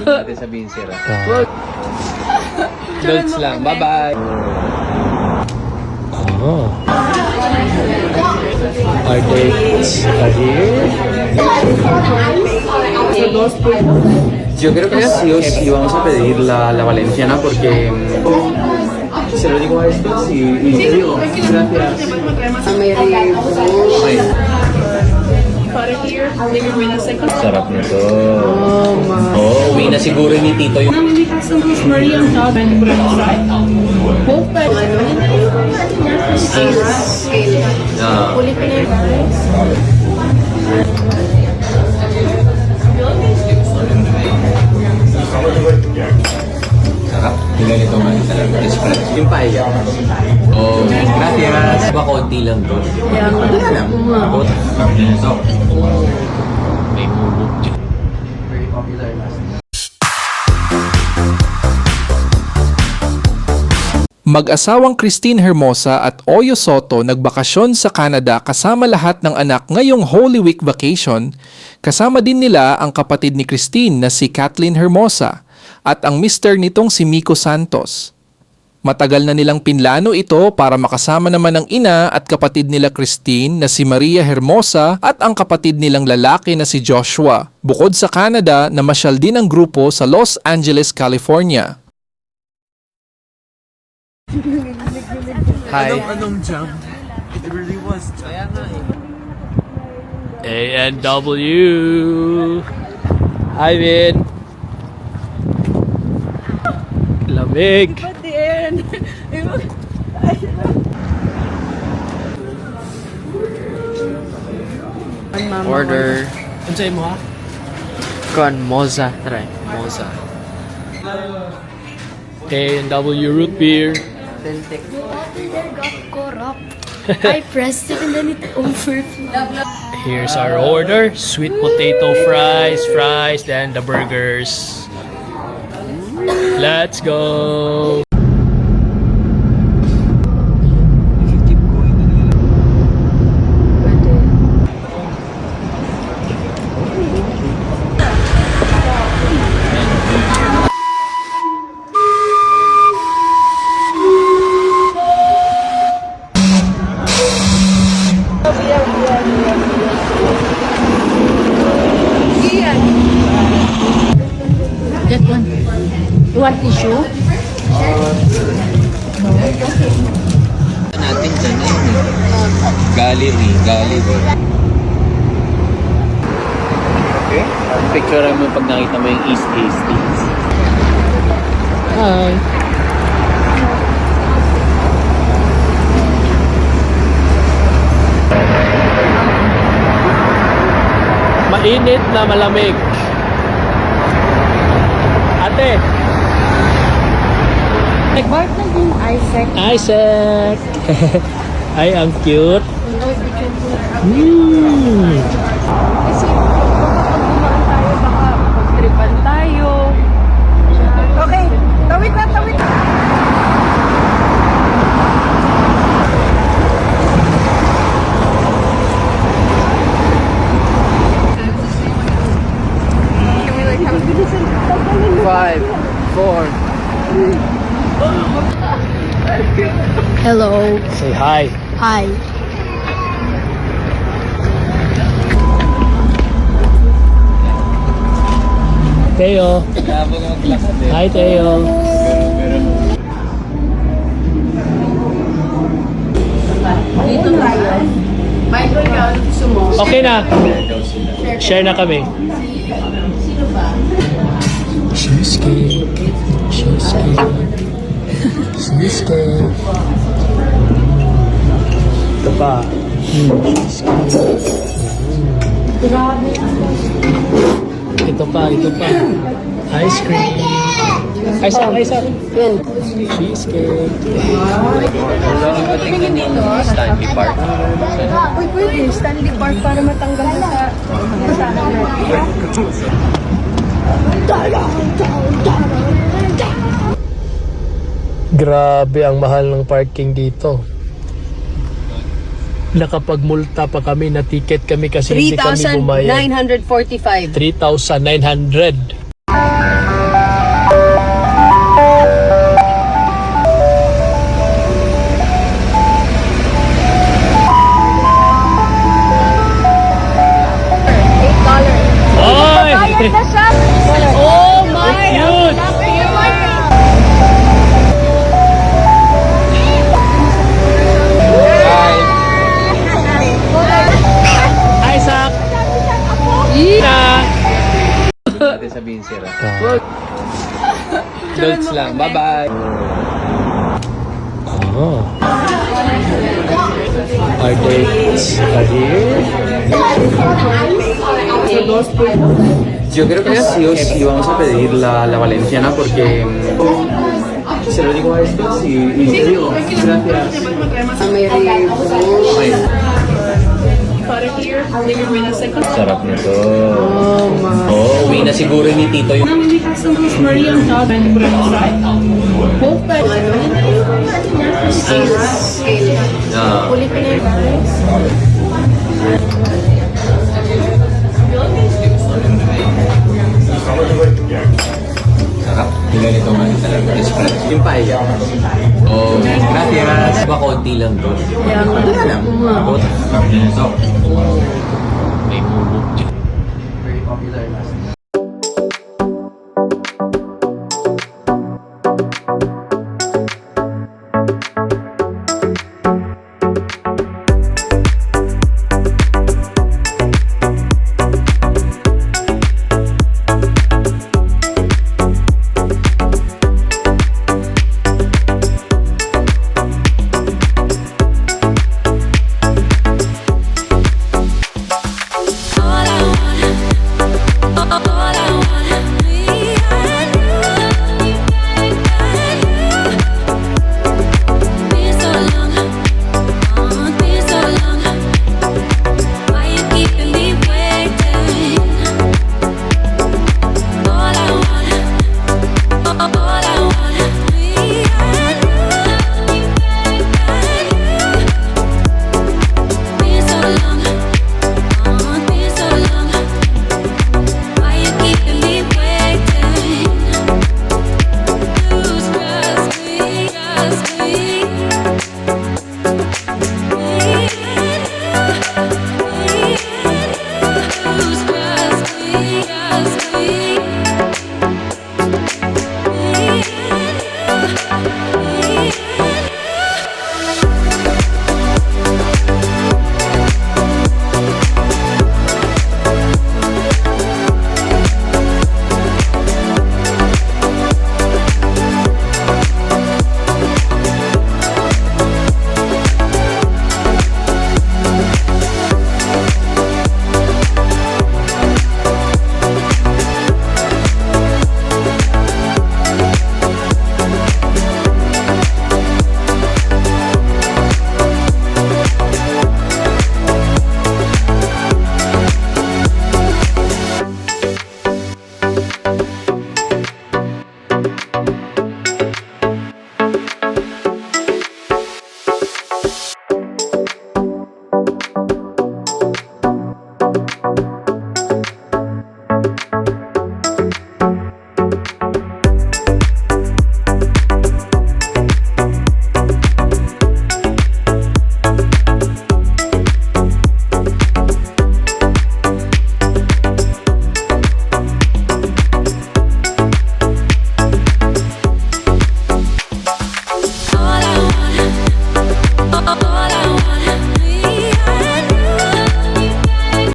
Natin sabihin sira. Loads lang. Bye-bye. Oh. Our dates are here. Yo creo que sí o sí vamos a pedir la valenciana porque se lo digo a estos y te digo gracias. Sarap nito. Oh, uwi na siguro ni Tito yung... Sarap. Tingnan ito man talaga. Yung paella. Oh, gracias. Ba, konti lang to. Wala lang. Ako, ito. May bubog dyan. Very popular last night. Mag-asawang Christine Hermosa at Oyo Soto nagbakasyon sa Canada kasama lahat ng anak ngayong Holy Week vacation. Kasama din nila ang kapatid ni Christine na si Kathleen Hermosa at ang mister nitong si Miko Santos. Matagal na nilang pinlano ito para makasama naman ang ina at kapatid nila Christine na si Maria Hermosa at ang kapatid nilang lalaki na si Joshua. Bukod sa Canada, namasyal din ang grupo sa Los Angeles, California. Hi. Anong jump? It really was. Kaya nga eh. A&W. Hi, Vin. Lamig. Order. Ano sa'yo mo ha? Con moza. Try. Moza. A&W root beer. Got corrupt. I pressed it and then it overflowed. Here's our order. Sweet potato fries, then the burgers. Let's go. Get one. You want tissue? Natin dyan na yun eh. Gallery. Okay. Picture mo pag nakita mo yung East Hastings. Hi. Mainit na malamig. Ate. Bart na din Isaac. Isaac. Ay, ang cute. Kasi kapag dumaan tayo, baka pagtripan tayo. Okay, tawid na. Five, four. Hello. Say hi. Hi. Teo. Habang maglakad eh. Hi, Teo. Dito tayo. Michael, ikaw, gusto mo? Okay na. Share na kami. Sino ba? Cheesecake. Ito pa. Grabe. Ito pa. Ice cream. Ice up. Yan. Cheesecake. Ang patingin yung Stanley Park. Uy, pwede. Stanley Park para matanggal na sa kasama natin. Grabe ang mahal ng parking dito. Nakapagmulta pa kami, na ticket kami kasi hindi kami bumayad. 3,945. 3,900. Dolts lang. Bye-bye. Oh. Our dates are here. Yo creo que sí o sí vamos a pedir la valenciana porque se lo digo a estos y digo gracias. Sarap nito. Oh, uwi na siguro ni Tito yung... We have some rosemary on top and put on the side. Both Ah. Sarap. Yung ganito nga talaga. Spread. Yung paella. Oh, gracias. Ba, konti lang to. Wala lang. Ito. May mubog dyan.